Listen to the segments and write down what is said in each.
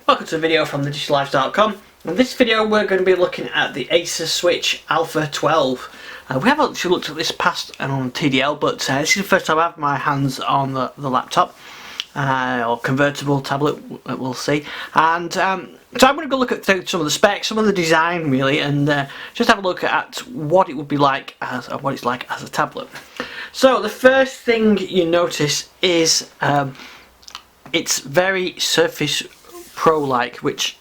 Welcome to a video from thedigitallife.com. In this video we're going to be looking at the Acer Switch Alpha 12. We haven't actually looked at this past on TDL, but this is the first time I have my hands on the laptop or convertible tablet, we'll see. And so I'm going to go look at some of the specs, some of the design really, and just have a look at what it would be like as what it's like as a tablet. So the first thing you notice is it's very Surface Pro-like, which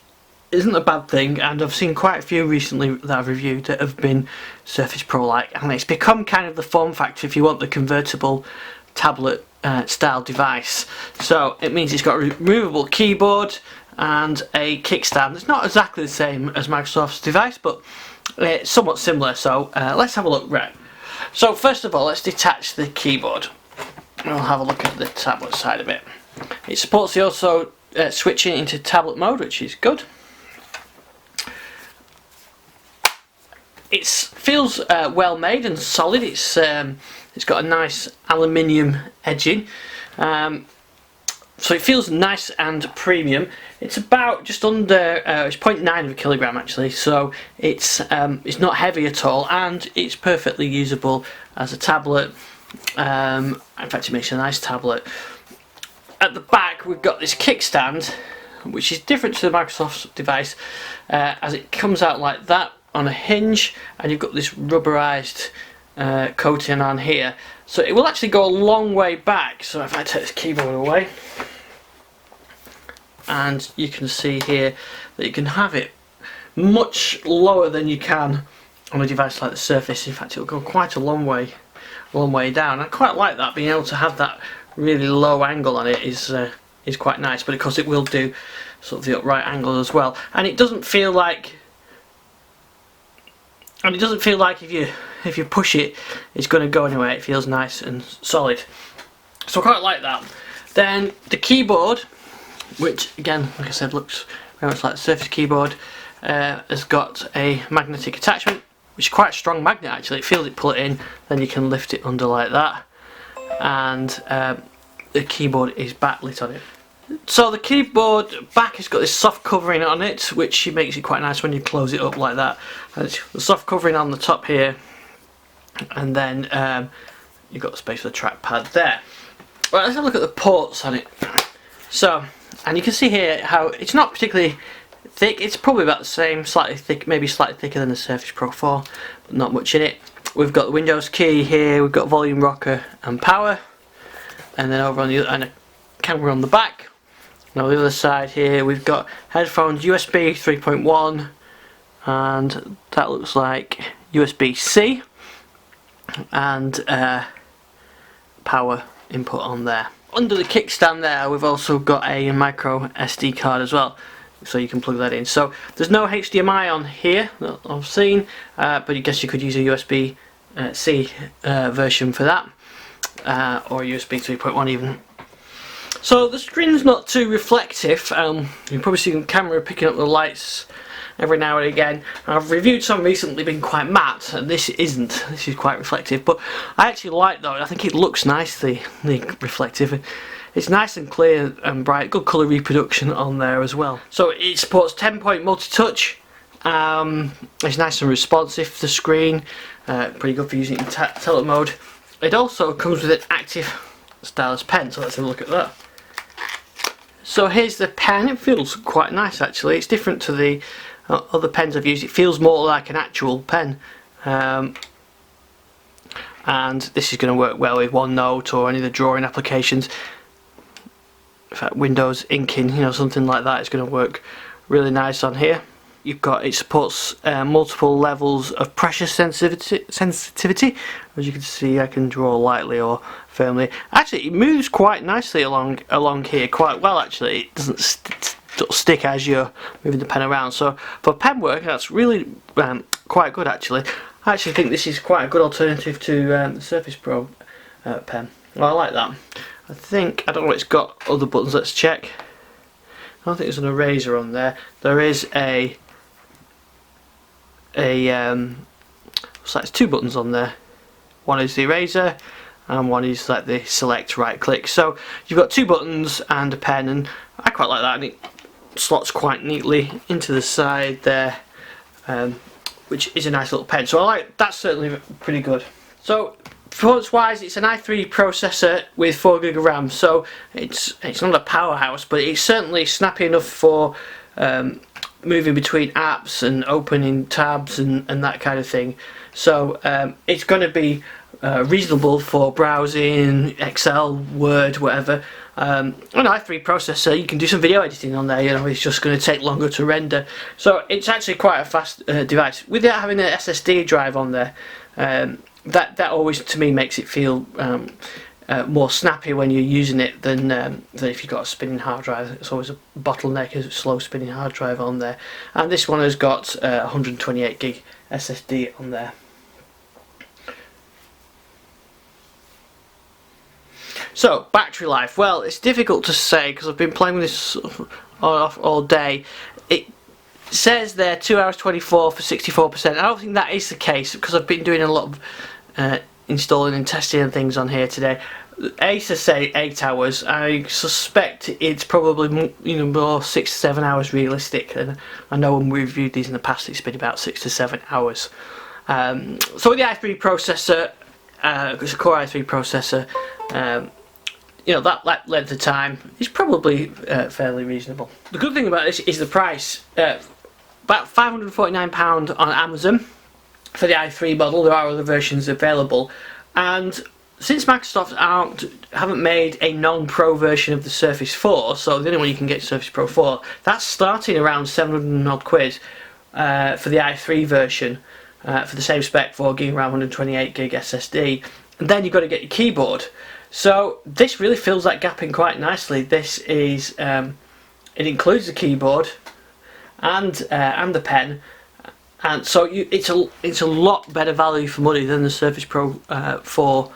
isn't a bad thing, and I've seen quite a few recently that I've reviewed that have been Surface Pro-like, and it's become kind of the form factor if you want the convertible tablet style device. So it means it's got a removable keyboard and a kickstand. It's not exactly the same as Microsoft's device, but it's somewhat similar. So let's have a look. Right. So first of all, let's detach the keyboard. We'll have a look at the tablet side of it. It supports the also switching into tablet mode, which is good. It feels well made and solid. It's got a nice aluminium edging, so it feels nice and premium. It's about just under it's 0.9 of a kilogram actually, so it's not heavy at all, and it's perfectly usable as a tablet. In fact, it makes a nice tablet. At the back we've got this kickstand, which is different to the Microsoft device, as it comes out like that on a hinge, and you've got this rubberised coating on here, so it will actually go a long way back. So if I take this keyboard away, and you can see here that you can have it much lower than you can on a device like the Surface. In fact, it will go quite a long way down. I quite like that, being able to have that really low angle on it is quite nice, but of course it will do sort of the upright angle as well, and it doesn't feel like if you push it it's going to go anywhere. It feels nice and solid, so I quite like that. Then the keyboard, which again, like I said, looks very much like the Surface keyboard, has got a magnetic attachment, which is quite a strong magnet actually. It feels it, pull it in, then you can lift it under like that, and the keyboard is backlit on it. So the keyboard back has got this soft covering on it, which makes it quite nice when you close it up like that. And it's the soft covering on the top here, and then you've got space for the trackpad there. Right, let's have a look at the ports on it. So, and you can see here how it's not particularly thick. It's probably about the same, slightly thick, maybe slightly thicker than the Surface Pro 4, but not much in it. We've got the Windows key here, we've got volume rocker and power, and then over on the other, and a camera on the back. Now the other side here we've got headphones, USB 3.1, and that looks like USB-C, and power input on there. Under the kickstand there we've also got a micro SD card as well, so you can plug that in. So there's no HDMI on here that I've seen, but I guess you could use a USB-C version for that, or USB 3.1 even. So the screen's not too reflective. You can probably see the camera picking up the lights every now and again. I've reviewed some recently, been quite matte, and this isn't. This is quite reflective, but I actually like though. I think it looks nice, the reflective. It's nice and clear and bright. Good colour reproduction on there as well. So it supports 10-point multi-touch. It's nice and responsive, the screen. Pretty good for using it in tablet mode. It also comes with an active stylus pen, so let's have a look at that. So here's the pen. It feels quite nice actually. It's different to the other pens I've used. It feels more like an actual pen, and this is going to work well with OneNote or any of the drawing applications. In fact, Windows inking, something like that is going to work really nice on here. It supports multiple levels of pressure sensitivity. As you can see, I can draw lightly or firmly. Actually, it moves quite nicely along here, quite well actually. It doesn't stick as you're moving the pen around. So for pen work, that's really quite good actually. I actually think this is quite a good alternative to the Surface Pro pen. Well, I like that. I don't know, it's got other buttons. Let's check. I don't think there's an eraser on there. There is so it's two buttons on there. One is the eraser and one is like the select right click. So you've got two buttons and a pen, and I quite like that, and slots quite neatly into the side there, which is a nice little pen. So I like that's certainly pretty good. So performance wise, it's an i3 processor with 4GB of RAM, so it's not a powerhouse, but it's certainly snappy enough for moving between apps and opening tabs and that kind of thing. So it's going to be reasonable for browsing, Excel, Word, whatever. An i3 processor, you can do some video editing on there, you know, it's just going to take longer to render. So it's actually quite a fast device. Without having an SSD drive on there, that always, to me, makes it feel more snappy when you're using it than if you've got a spinning hard drive. It's always a bottleneck, a slow spinning hard drive on there. And this one has got 128GB SSD on there. So, battery life. Well, it's difficult to say because I've been playing with this all day. It says there 2 hours 24 for 64%. I don't think that is the case because I've been doing a lot of installing and testing and things on here today. Acer say 8 hours. I suspect it's probably, you know, more 6 to 7 hours realistic. And I know when we reviewed these in the past, it's been about 6 to 7 hours. So with the i3 processor, it's a Core i3 processor. You know, that length of time is probably fairly reasonable. The good thing about this is the price. About £549 on Amazon for the i3 model. There are other versions available, and since Microsoft haven't made a non-Pro version of the Surface 4, so the only one you can get is Surface Pro 4, that's starting around 700 odd quid for the i3 version for the same spec, 4GB RAM, 128GB SSD, and then you've got to get your keyboard. So this really fills that gap in quite nicely. This is it includes the keyboard and the pen, and so it's a lot better value for money than the Surface Pro 4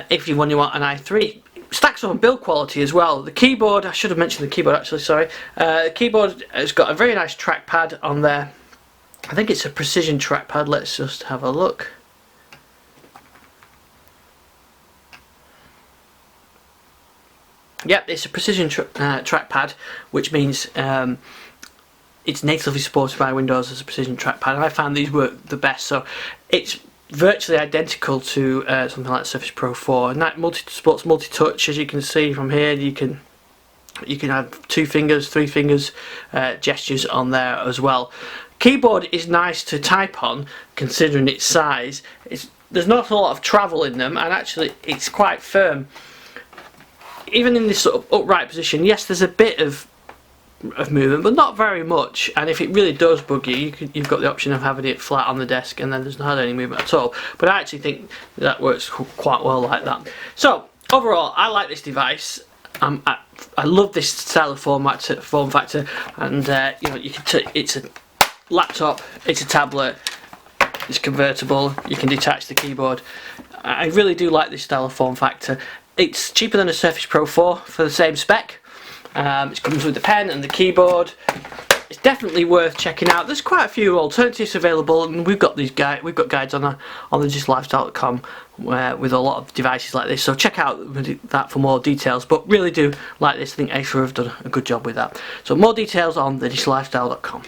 if you want an i3. Stacks up on build quality as well. The keyboard, I should have mentioned the keyboard actually, sorry. The keyboard has got a very nice trackpad on there. I think it's a precision trackpad. Let's just have a look. Yep, it's a precision trackpad, which means it's natively supported by Windows as a precision trackpad. And I found these work the best, so it's virtually identical to something like Surface Pro 4. And that supports multi-touch, as you can see from here. You can have 2 fingers, 3 fingers gestures on there as well. Keyboard is nice to type on, considering its size. There's not a lot of travel in them, and actually it's quite firm. Even in this sort of upright position, yes, there's a bit of movement, but not very much. And if it really does bug you, you've got the option of having it flat on the desk, and then there's not any movement at all. But I actually think that works quite well like that. So overall, I like this device. I love this style of form factor, and you know, it's a laptop, it's a tablet, it's convertible. You can detach the keyboard. I really do like this style of form factor. It's cheaper than a Surface Pro 4 for the same spec. It comes with the pen and the keyboard. It's definitely worth checking out. There's quite a few alternatives available, and we've got guides on the digitalifestyle.com with a lot of devices like this. So check out that for more details. But really do like this. I think Acer have done a good job with that. So more details on the digitalifestyle.com.